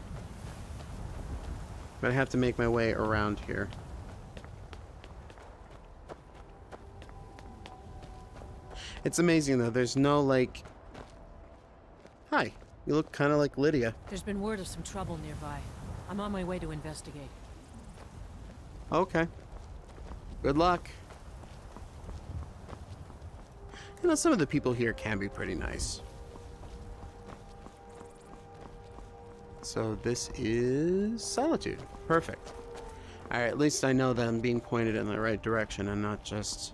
But I have to make my way around here. It's amazing though, there's no like... Hi, you look kind of like Lydia. There's been word of some trouble nearby. I'm on my way to investigate. Okay. Good luck. You know, some of the people here can be pretty nice. So this is Solitude. Perfect. Alright, at least I know that I'm being pointed in the right direction and not just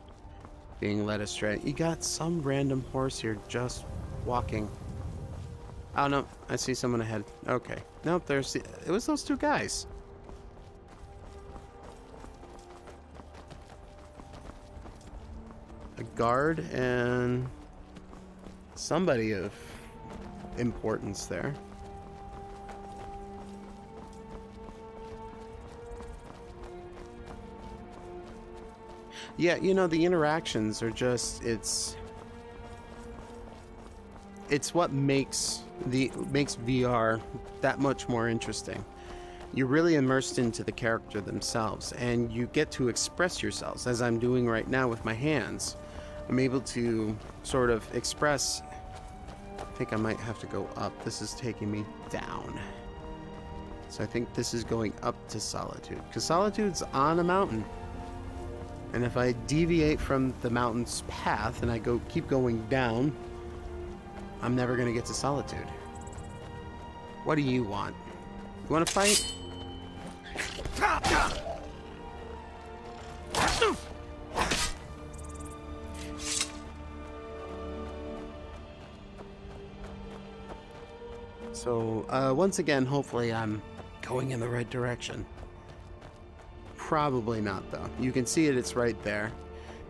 being led astray. You got some random horse here just walking. Oh no, I see someone ahead. Okay. Nope, it was those two guys. A guard and somebody of importance there. Yeah, you know, the interactions are just, it's what makes VR that much more interesting. You're really immersed into the character themselves, and you get to express yourselves, as I'm doing right now with my hands. I'm able to sort of express. I think I might have to go up. This is taking me down. So I think this is going up to Solitude, because Solitude's on a mountain. And if I deviate from the mountain's path and I keep going down, I'm never going to get to Solitude. What do you want? You want to fight? So, once again, hopefully I'm going in the right direction. Probably not, though. You can see it, it's right there.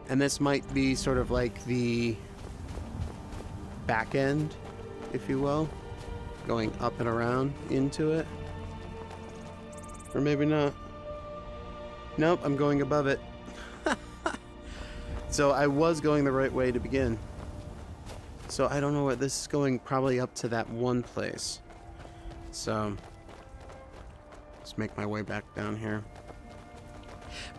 And this might be sort of like the back end, if you will. Going up and around into it. Or maybe not. Nope, I'm going above it. So I was going the right way to begin. So I don't know what this is going, probably up to that one place. So let's make my way back down here.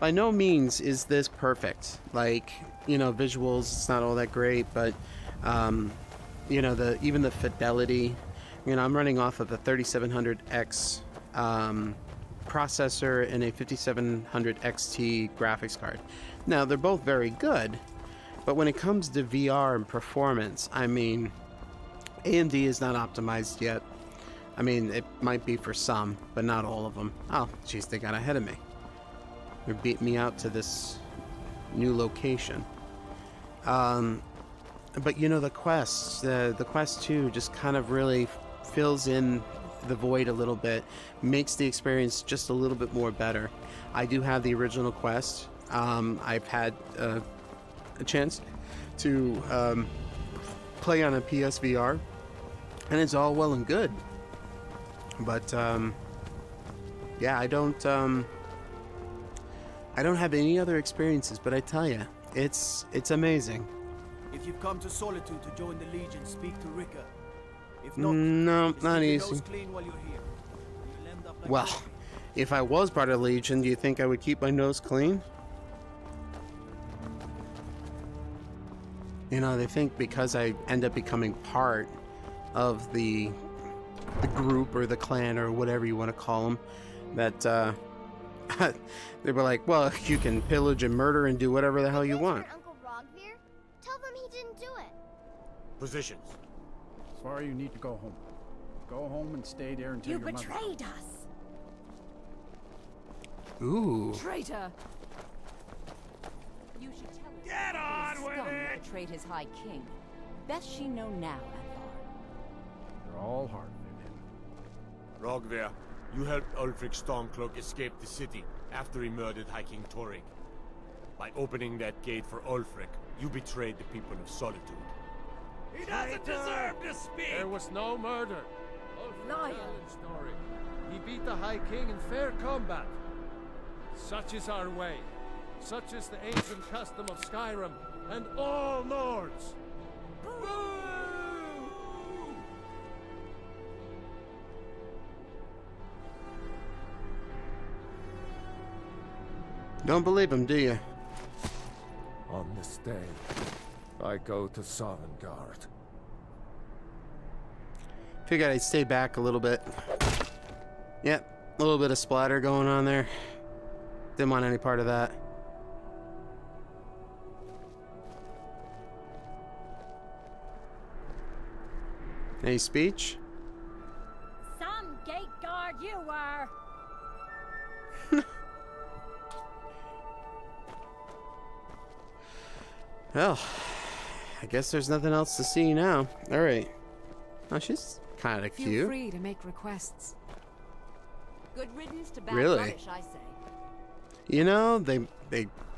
By no means is this perfect. Like, you know, visuals, it's not all that great, but you know, even the fidelity. You know, I'm running off of a 3700X processor and a 5700 XT graphics card. Now, they're both very good, but when it comes to VR and performance, I mean, AMD is not optimized yet. I mean, it might be for some, but not all of them. Oh, jeez, they got ahead of me. They're beating me out to this new location. But you know, the Quest 2 just kind of really fills in the void a little bit, makes the experience just a little bit more better. I do have the original Quest. I've had a chance to play on a PSVR, and it's all well and good. But yeah, I don't have any other experiences. But I tell you, it's amazing. If you've come to Solitude to join the Legion, speak to Rika. If not, No, just not keep your easy. nose clean while you're here. You'll end up like Well, this. if I was part of Legion, do you think I would keep my nose clean? You know, they think because I end up becoming part of the group or the clan or whatever you want to call them, that they were like, well, you can pillage and murder and do whatever the hell you want. Uncle Rogvir? Tell them he didn't do it. Positions. Sorry, you need to go home. Go home and stay there until You your mother... betrayed us! Ooh. Traitor! You should tell her. Get on with Scum it! betrayed his high king. Best she know now, Athar. You're all hard, Vivian. Rogver, you helped Ulfric Stormcloak escape the city after he murdered High King Torygg. By opening that gate for Ulfric, you betrayed the people of Solitude. He doesn't deserve to speak! There was no murder. Liar. Story. He beat the High King in fair combat. Such is our way. Such is the ancient custom of Skyrim and all Nords. Don't believe him, do you? On this day, I go to Sovngarde. Figured I'd stay back a little bit. Yep, a little bit of splatter going on there. Didn't want any part of that. Any speech? Some gate guard you were! Well, I guess there's nothing else to see now. Alright. Oh, she's kind of Feel cute. free to make requests. Good riddance to bad Really? rubbish, I say. You know, they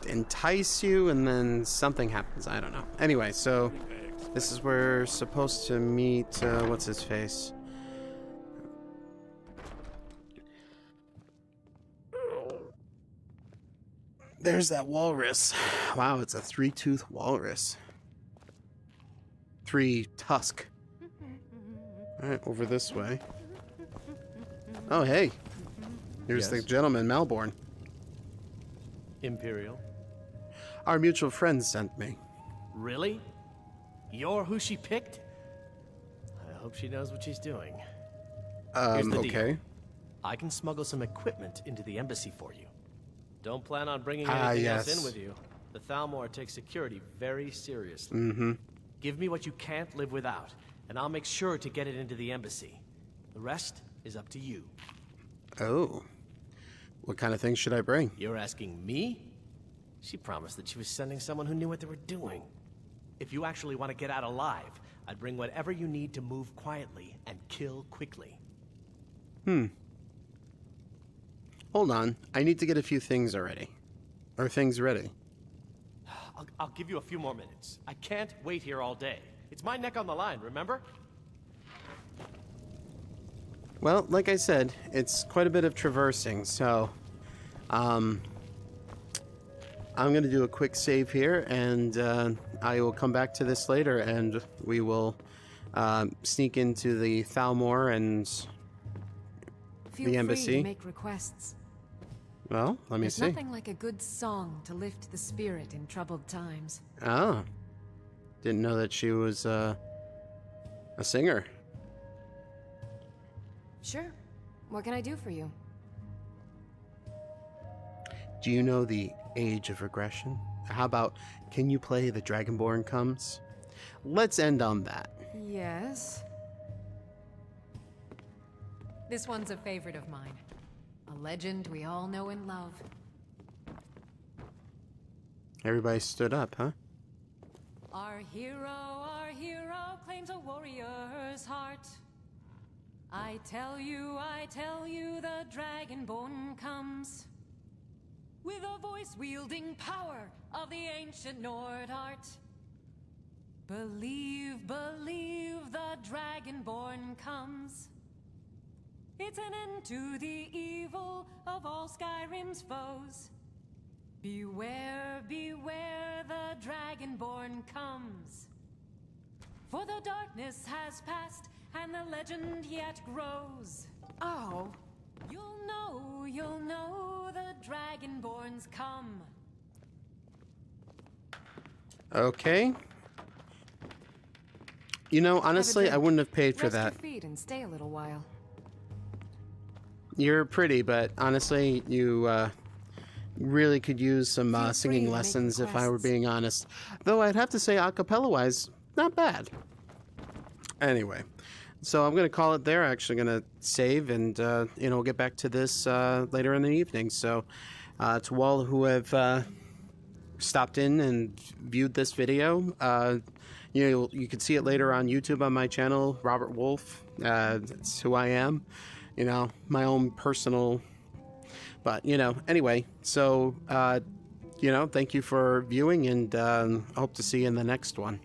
entice you and then something happens. I don't know. Anyway, so this is where we're supposed to meet, what's his face? There's that walrus. Wow, it's a three-tooth walrus. Three-tusk. Alright, over this way. Oh, hey. Here's the Yes? gentleman, Melbourne. Imperial. Our mutual friend sent me. Really? You're who she picked? I hope she knows what she's doing. Here's the deal. Okay. I can smuggle some equipment into the embassy for you. Don't plan on bringing Ah, anything yes. else in with you. The Thalmor takes security very seriously. Mm-hmm. Give me what you can't live without, and I'll make sure to get it into the embassy. The rest is up to you. Oh. What kind of things should I bring? You're asking me? She promised that she was sending someone who knew what they were doing. If you actually want to get out alive, I'd bring whatever you need to move quietly and kill quickly. Hold on. I need to get a few things already. Or things ready. I'll give you a few more minutes. I can't wait here all day. It's my neck on the line, remember? Well, like I said, it's quite a bit of traversing, so I'm going to do a quick save here, and I will come back to this later, and we will sneak into the Thalmor and Feel the embassy. free to make requests. Well, let me There's see. nothing like a good song to lift the spirit in troubled times. Ah. Didn't know that she was A singer. Sure. What can I do for you? Do you know the age of regression? How about, can you play The Dragonborn Comes? Let's end on that. Yes. This one's a favorite of mine. A legend we all know and love. Everybody stood up, huh? Our hero claims a warrior's heart. I tell you, the Dragonborn comes. With a voice wielding power of the ancient Nord art. Believe, the Dragonborn comes. It's an end to the evil of all Skyrim's foes. Beware, the Dragonborn comes. For the darkness has passed, and the legend yet grows. Oh. You'll know the Dragonborns come. Okay. You know, honestly, I wouldn't have paid for Rest that. your feet and stay a little while. You're pretty, but honestly, you really could use some Feel free singing to make lessons if I were requests. being honest. Though I'd have to say, a cappella-wise, not bad. Anyway, so I'm going to call it there. I'm actually going to save and, you know, we'll get back to this later in the evening. So to all who have stopped in and viewed this video, you know, you can see it later on YouTube on my channel, Robert Wolf. That's who I am. You know, my own personal, but, you know, anyway, so, you know, thank you for viewing, and hope to see you in the next one.